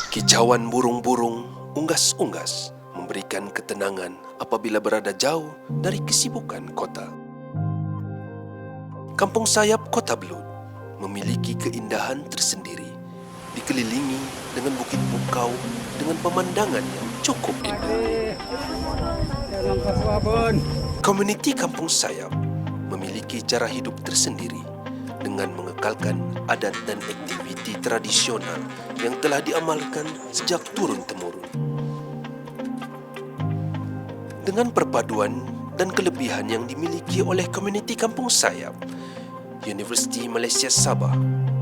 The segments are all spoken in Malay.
Kicauan burung-burung unggas-unggas memberikan ketenangan apabila berada jauh dari kesibukan kota. Kampung Sayap Kota Belud memiliki keindahan tersendiri, dikelilingi dengan bukit bukau dengan pemandangan yang cukup indah. Komuniti Kampung Sayap memiliki cara hidup tersendiri dengan mengekalkan adat dan aktiviti tradisional yang telah diamalkan sejak turun-temurun. Dengan perpaduan dan kelebihan yang dimiliki oleh komuniti Kampung Sayap, Universiti Malaysia Sabah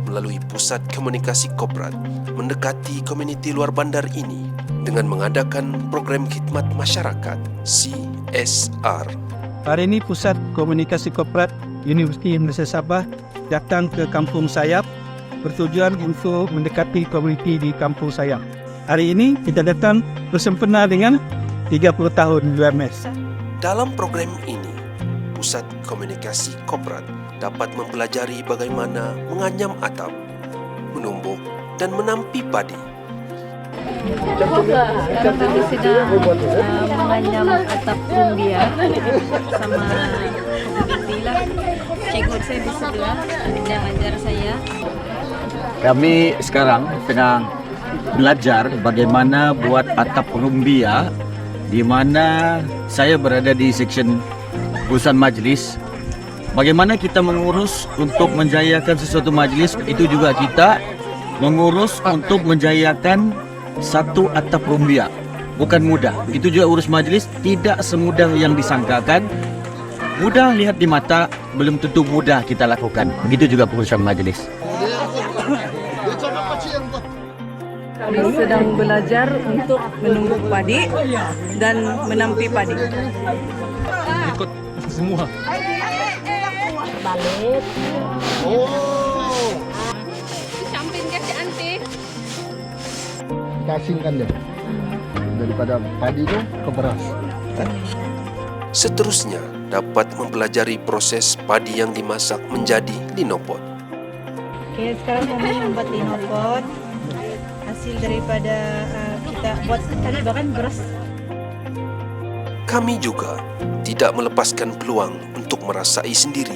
melalui Pusat Komunikasi Korporat mendekati komuniti luar bandar ini dengan mengadakan program khidmat masyarakat CSR. Hari ini Pusat Komunikasi Korporat Universiti Malaysia Sabah datang ke Kampung Sayap bertujuan untuk mendekati komuniti di Kampung Sayap. Hari ini kita datang bersempena dengan 30 tahun UMS. Dalam program ini, Pusat Komunikasi Korporat dapat mempelajari bagaimana menganyam atap, menumbuk dan menampi padi. Sekarang kami sedang menganyam atap rumbia sama komuniti lah. Cikgu saya di sebelah yang ajar saya. Kami sekarang sedang belajar bagaimana buat atap rumbia, di mana saya berada di seksyen urusan majlis. Bagaimana kita mengurus untuk menjayakan sesuatu majlis, itu juga kita mengurus untuk menjayakan satu atap rumbia. Bukan mudah. Begitu juga urus majlis, tidak semudah yang disangkakan. Mudah lihat di mata, belum tentu mudah kita lakukan. Begitu juga pengurusan majlis. Kami sedang belajar untuk menumbuk padi dan menampi padi. Ikut semua. Balik. Samping kasih anti. Kita asingkan dia daripada padi itu ke beras. Seterusnya, dapat mempelajari proses padi yang dimasak menjadi linopot. Oke, sekarang kami membuat linopot. Hasil daripada kita buat tadi bahkan beras. Kami juga tidak melepaskan peluang untuk merasai sendiri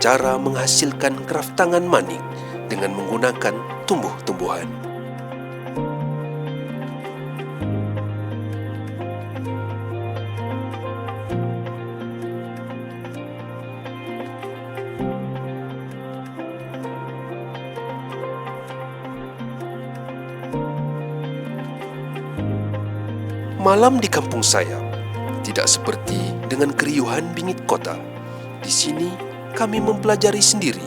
cara menghasilkan kraft tangan manik dengan menggunakan tumbuh-tumbuhan. Malam di Kampung Sayap tidak seperti dengan keriuhan bingit kota. Di sini kami mempelajari sendiri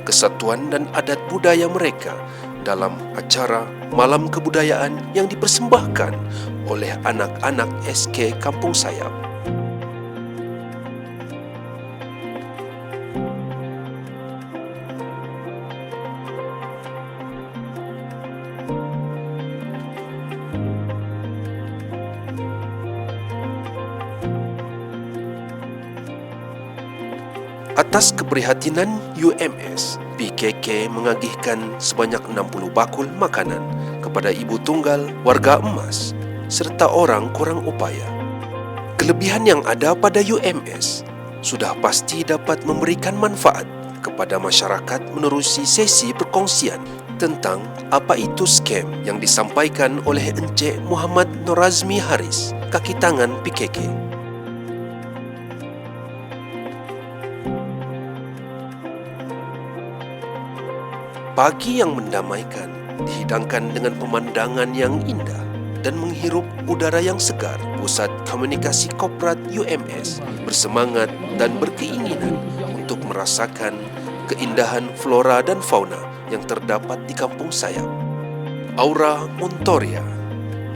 kesatuan dan adat budaya mereka dalam acara Malam Kebudayaan yang dipersembahkan oleh anak-anak SK Kampung Sayap. Atas keprihatinan UMS, PKK mengagihkan sebanyak 60 bakul makanan kepada ibu tunggal, warga emas, serta orang kurang upaya. Kelebihan yang ada pada UMS sudah pasti dapat memberikan manfaat kepada masyarakat menerusi sesi perkongsian tentang apa itu scam yang disampaikan oleh Encik Muhammad Norazmi Haris, kaki tangan PKK. Pagi yang mendamaikan dihidangkan dengan pemandangan yang indah dan menghirup udara yang segar. Pusat Komunikasi Korporat UMS bersemangat dan berkeinginan untuk merasakan keindahan flora dan fauna yang terdapat di Kampung Sayap. Aura Montoria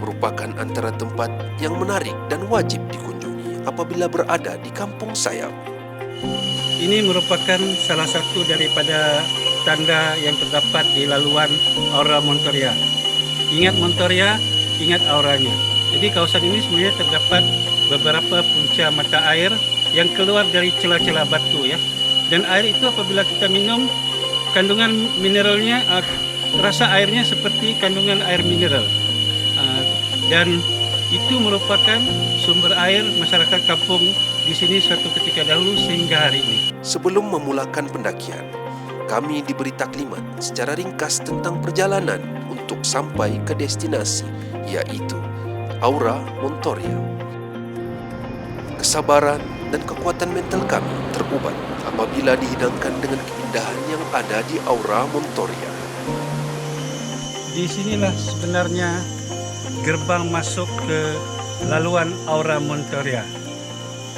merupakan antara tempat yang menarik dan wajib dikunjungi apabila berada di Kampung Sayap. Ini merupakan salah satu daripada tanda yang terdapat di laluan aura Montoria. Ingat Montoria, ingat auranya. Jadi kawasan ini sebenarnya terdapat beberapa punca mata air yang keluar dari celah-celah batu ya. Dan air itu apabila kita minum, kandungan mineralnya, rasa airnya seperti kandungan air mineral. dan itu merupakan sumber air masyarakat kampung di sini suatu ketika dahulu sehingga hari ini. Sebelum memulakan pendakian, kami diberi taklimat secara ringkas tentang perjalanan untuk sampai ke destinasi, yaitu Aura Montoria. Kesabaran dan kekuatan mental kami terubat apabila dihidangkan dengan keindahan yang ada di Aura Montoria. Di sinilah sebenarnya gerbang masuk ke laluan Aura Montoria.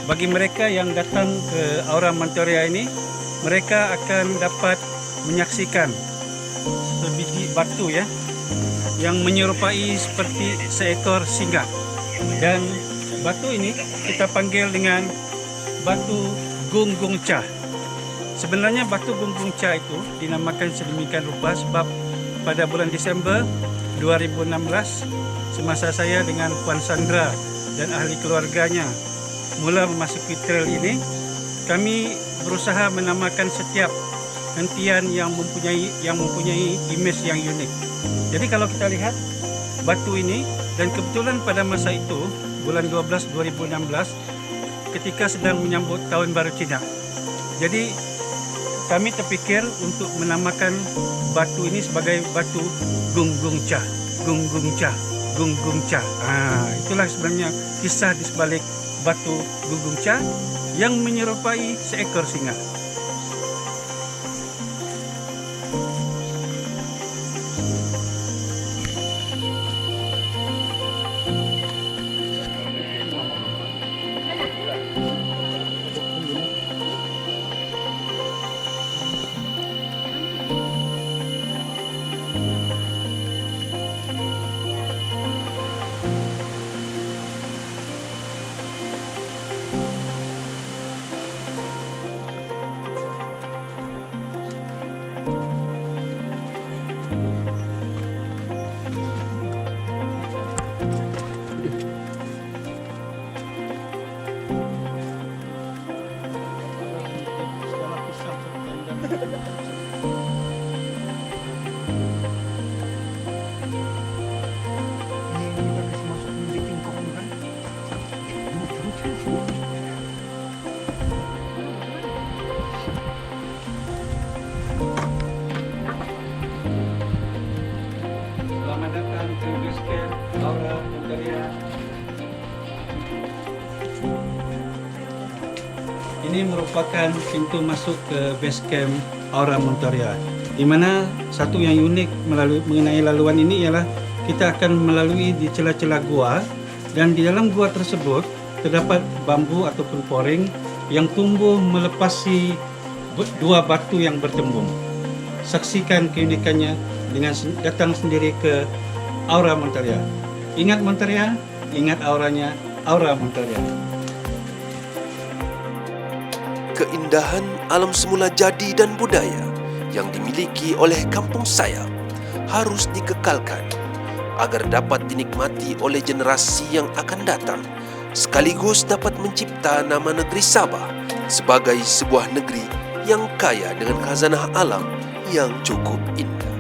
Bagi mereka yang datang ke Aura Montoria ini, mereka akan dapat menyaksikan sebiji batu ya yang menyerupai seperti seekor singa. Dan batu ini kita panggil dengan batu Gunggung Cha. Sebenarnya batu Gunggung Cha itu dinamakan sedemikian rupa sebab pada bulan Desember 2016 semasa saya dengan Puan Sandra dan ahli keluarganya mula memasuki trail ini, kami berusaha menamakan setiap hentian yang mempunyai image yang unik. Jadi kalau kita lihat batu ini, dan kebetulan pada masa itu bulan 12 2016 ketika sedang menyambut tahun baru Cina. Jadi kami terpikir untuk menamakan batu ini sebagai batu Gunggung Cha, Gunggung Cha, Gunggung Cha. Itulah sebenarnya kisah di sebalik batu Gunggung Cha yang menyerupai seekor singa. Selamat datang ke base camp Aura Montoria. Ini merupakan pintu masuk ke base camp Aura Montoria, di mana satu yang unik mengenai laluan ini ialah kita akan melalui di celah-celah gua, dan di dalam gua tersebut terdapat bambu ataupun poring yang tumbuh melepasi dua batu yang bertembung. Saksikan keunikannya dengan datang sendiri ke Aura Montoria. Ingat Montoria, ingat auranya, Aura Montoria. Keindahan alam semula jadi dan budaya yang dimiliki oleh kampung saya harus dikekalkan agar dapat dinikmati oleh generasi yang akan datang, sekaligus dapat mencipta nama negeri Sabah sebagai sebuah negeri yang kaya dengan khazanah alam yang cukup indah.